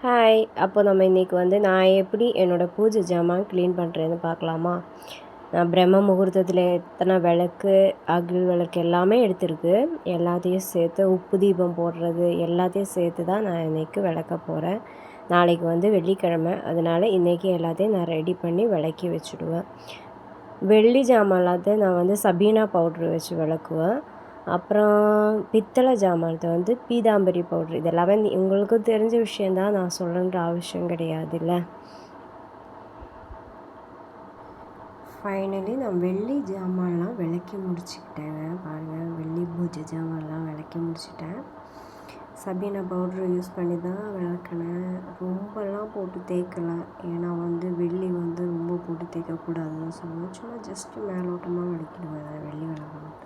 Hi. அப்போ நம்ம இன்றைக்கி நான் எப்படி என்னோடய பூஜை ஜாமான் க்ளீன் பண்ணுறேன்னு பார்க்கலாமா? நான் பிரம்ம முகூர்த்தத்தில் எத்தனை விளக்கு, அகல் விளக்கு எல்லாமே எடுத்துருக்கு. எல்லாத்தையும் சேர்த்து உப்பு தீபம் போடுறது எல்லாத்தையும் சேர்த்து தான் நான் இன்றைக்கி விளக்க போகிறேன். நாளைக்கு வெள்ளிக்கிழமை, அதனால் இன்றைக்கி எல்லாத்தையும் நான் ரெடி பண்ணி விளக்கி வச்சுடுவேன். வெள்ளி ஜாமான் எல்லாத்தையும் நான் சபீனா பவுட்ரு வச்சு விளக்குவேன். அப்புறம் பித்தளை ஜாமானத்தை பீதாம்பரி பவுட்ரு, இது எல்லாமே உங்களுக்கும் தெரிஞ்ச விஷயந்தான், நான் சொல்லணுன்ற அவசியம் கிடையாதுல்ல. ஃபைனலி நான் வெள்ளி ஜாமான்லாம் விளக்கி முடிச்சுக்கிட்டேங்க. பாருங்கள், வெள்ளி பூஜை ஜாமான்லாம் விளக்கி முடிச்சுட்டேன். சபீனா பவுட்ரு யூஸ் பண்ணி தான் விளக்குனேன். ரொம்பலாம் போட்டு தேய்க்கலை, ஏன்னா வெள்ளி ரொம்ப போட்டு தேய்க்கக்கூடாதுன்னு சொல்லுவேன். சும்மா ஜஸ்ட்டு மேலோட்டமாக விளக்கிடுவேன் வெள்ளி விளக்கு மட்டும்.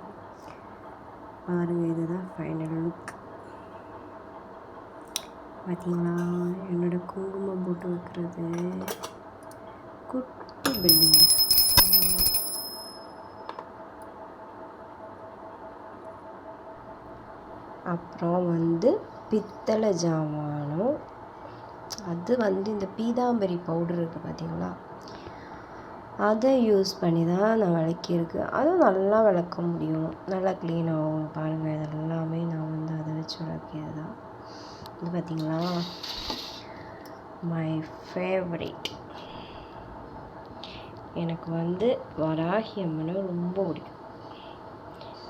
பாருங்கள், இதுதான் ஃபைனல் லுக். பார்த்தீங்களா, என்னோடய குங்குமம் போட்டு வைக்கிறது குட்டி பில்டிங். அப்புறம் பித்தளை ஜாமானும், அது இந்த பீதாம்பரி பவுடர் இருக்குது பார்த்தீங்களா, அதை யூஸ் பண்ணி தான் நான் விளக்கியிருக்கேன். அதுவும் நல்லா விளக்க முடியும், நல்லா க்ளீன் ஆகும். பாருங்கள், இதெல்லாமே நான் அதை வச்சு விளக்கியது தான். இது பார்த்திங்களா, மை ஃபேவரேட். எனக்கு வராகி அம்மனை ரொம்ப பிடிக்கும்.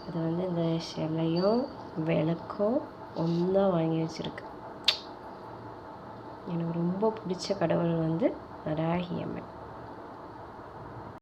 அது இந்த சிலையும் விளக்கும் ஒன்றா வாங்கி வச்சுருக்கு. எனக்கு ரொம்ப பிடிச்ச கடவுள் வராகி அம்மன்.